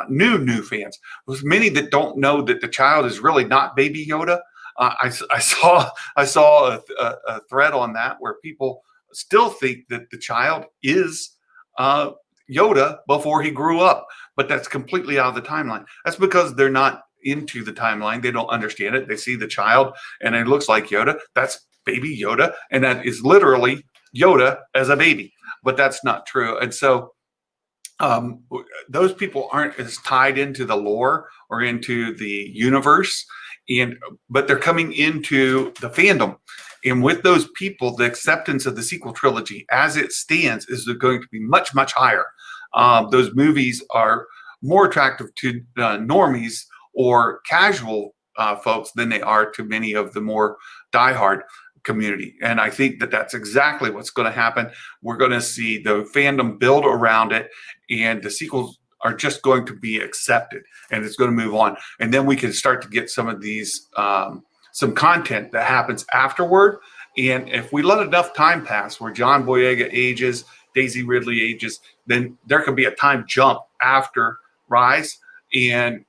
new fans. There's many that don't know that the child is really not Baby Yoda. I saw a thread on that where people still think that the child is Yoda before he grew up, but that's completely out of the timeline. That's because they're not into the timeline. They don't understand it. They see the child and it looks like Yoda. That's Baby Yoda, and that is literally Yoda as a baby, but that's not true. And so those people aren't as tied into the lore or into the universe, but they're coming into the fandom. And with those people, the acceptance of the sequel trilogy as it stands is going to be much, much higher. Those movies are more attractive to normies or casual folks than they are to many of the more diehard community. And I think that that's exactly what's going to happen. We're going to see the fandom build around it, and the sequels are just going to be accepted, and it's going to move on. And then we can start to get some of these, some content that happens afterward. And if we let enough time pass where John Boyega ages, Daisy Ridley ages, then there could be a time jump after Rise. And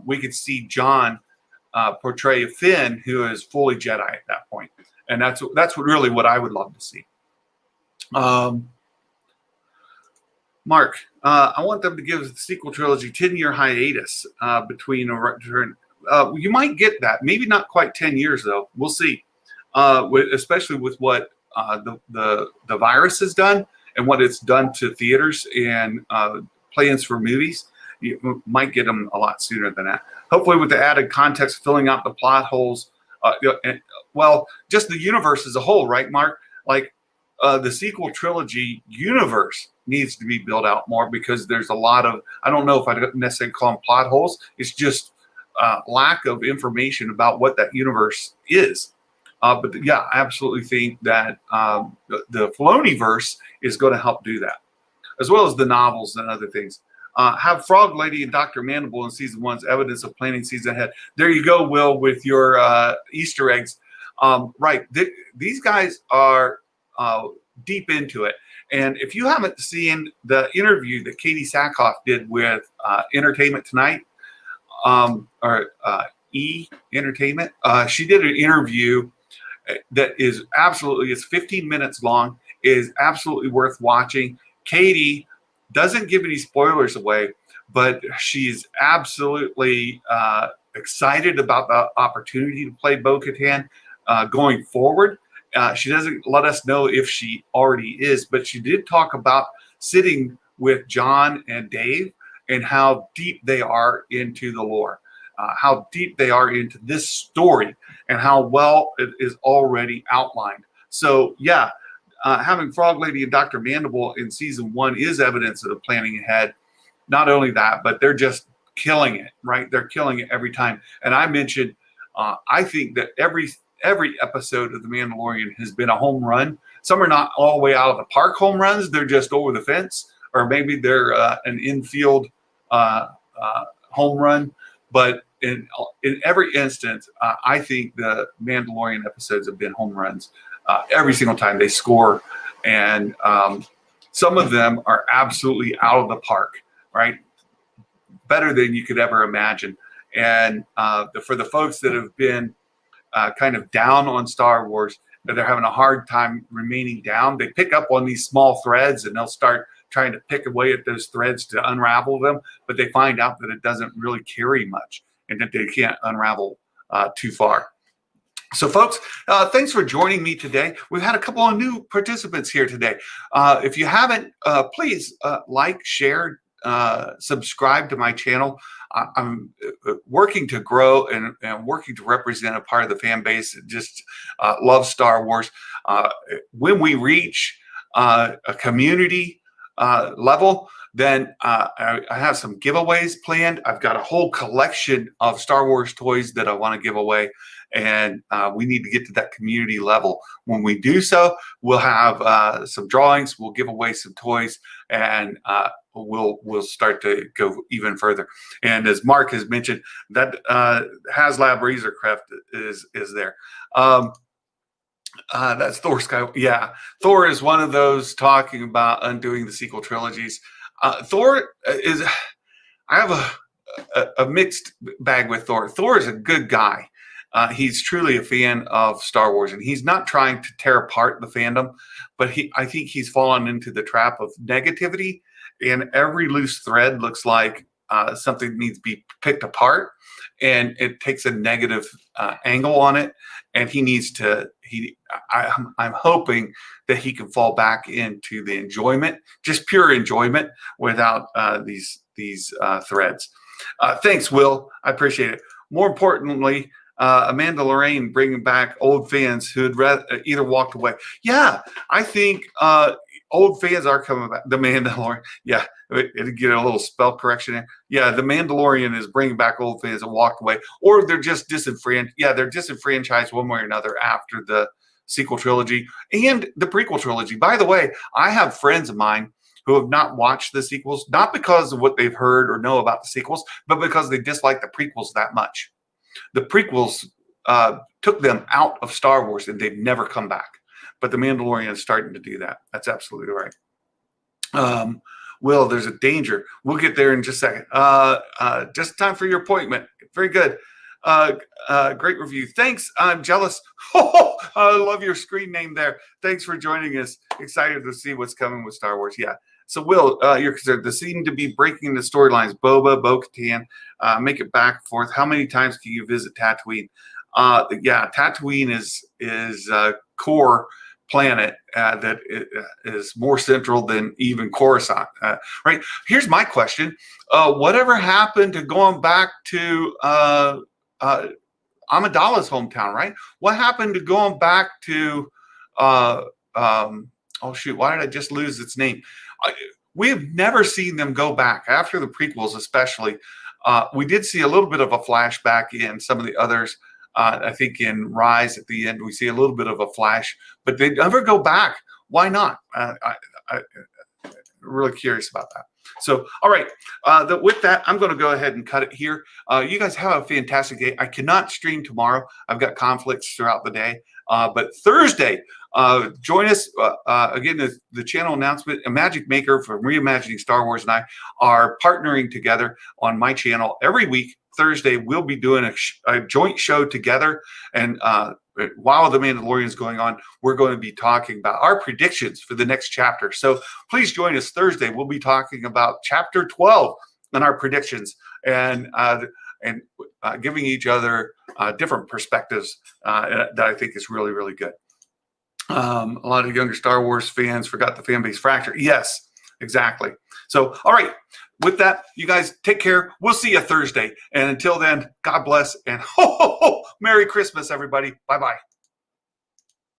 we could see John portray Finn, who is fully Jedi at that point. And that's really what I would love to see. Mark, I want them to give the sequel trilogy 10-year hiatus between a return. You might get that. Maybe not quite 10 years, though. We'll see. Especially with what the virus has done and what it's done to theaters and plans for movies. You might get them a lot sooner than that. Hopefully with the added context, filling out the plot holes. Well, just the universe as a whole, right, Mark? Like the sequel trilogy universe needs to be built out more, because there's a lot of, I don't know if I necessarily call them plot holes. It's just lack of information about what that universe is. But yeah, I absolutely think that the Filoniverse is going to help do that, as well as the novels and other things. Have Frog Lady and Dr. Mandible in season 1's evidence of planning season ahead. There you go, Will, with your Easter eggs. Right. These guys are deep into it. And if you haven't seen the interview that Katie Sackhoff did with Entertainment Tonight, or E! Entertainment, she did an interview that is absolutely, it's 15 minutes long, is absolutely worth watching. Katie doesn't give any spoilers away, but she's absolutely excited about the opportunity to play Bo-Katan going forward. She doesn't let us know if she already is, but she did talk about sitting with John and Dave and how deep they are into the lore, how deep they are into this story, and how well it is already outlined. So yeah, having Frog Lady and Dr. Mandible in season 1 is evidence of planning ahead. Not only that, but they're just killing it, right? They're killing it every time. And I mentioned, I think that every episode of The Mandalorian has been a home run. Some are not all the way out of the park home runs; they're just over the fence, or maybe they're an infield home run. But in every instance, I think the Mandalorian episodes have been home runs. Every single time they score, and some of them are absolutely out of the park, right? Better than you could ever imagine. And for the folks that have been kind of down on Star Wars, that they're having a hard time remaining down, they pick up on these small threads and they'll start trying to pick away at those threads to unravel them, but they find out that it doesn't really carry much and that they can't unravel too far. So folks, thanks for joining me today. We've had a couple of new participants here today. If you haven't, please like, share, subscribe to my channel. I'm working to grow and working to represent a part of the fan base that just loves Star Wars. When we reach a community level, then I have some giveaways planned. I've got a whole collection of Star Wars toys that I want to give away, and we need to get to that community level. When we do so, we'll have some drawings, we'll give away some toys, and we'll start to go even further. And as Mark has mentioned, that HasLab Razorcraft is there. That's Thor Skywalker. Yeah, Thor is one of those talking about undoing the sequel trilogies. Thor is, I have a mixed bag with Thor. Thor is a good guy. He's truly a fan of Star Wars, and he's not trying to tear apart the fandom, but I think he's fallen into the trap of negativity, and every loose thread looks like something needs to be picked apart, and it takes a negative angle on it, and he needs to, I'm hoping that he can fall back into the enjoyment, just pure enjoyment, without these threads. Thanks, Will. I appreciate it. More importantly, Amanda Lorraine bringing back old fans who had either walked away. Yeah, I think old fans are coming back. The Mandalorian. Yeah, it'll get a little spell correction in. Yeah, the Mandalorian is bringing back old fans that walked away, or they're just disenfranchised. Yeah, they're disenfranchised one way or another after the sequel trilogy and the prequel trilogy. By the way, I have friends of mine who have not watched the sequels, not because of what they've heard or know about the sequels, but because they dislike the prequels that much. The prequels took them out of Star Wars, and they've never come back. But the Mandalorian is starting to do that. That's absolutely right. Will, there's a danger. We'll get there in just a second. Just time for your appointment. Very good. Great review. Thanks. I'm jealous. I love your screen name there. Thanks for joining us. Excited to see what's coming with Star Wars. Yeah. So, Will, you're concerned. They seem to be breaking the storylines. Boba, Bo-Katan, make it back and forth. How many times can you visit Tatooine? Yeah, Tatooine is a core planet that is more central than even Coruscant. Right. Here's my question. Whatever happened to going back to Amidala's hometown, right? What happened to going back to, oh shoot, why did I just lose its name? We have never seen them go back after the prequels, especially. We did see a little bit of a flashback in some of the others. I think in Rise at the end, we see a little bit of a flash, but they never go back. Why not? I'm really curious about that. So, all right. With that, I'm going to go ahead and cut it here. You guys have a fantastic day. I cannot stream tomorrow. I've got conflicts throughout the day. But Thursday, join us. Again, the channel announcement, a Magic Maker from Reimagining Star Wars and I are partnering together on my channel every week. Thursday, we'll be doing a joint show together. And while The Mandalorian is going on, we're going to be talking about our predictions for the next chapter. So please join us Thursday. We'll be talking about Chapter 12 and our predictions, and giving each other different perspectives that I think is really, really good. A lot of younger Star Wars fans forgot the fan base fracture. Yes, exactly. So, all right. with that, you guys take care. We'll see you Thursday. And until then, God bless and ho, ho, ho, Merry Christmas, everybody. Bye-bye.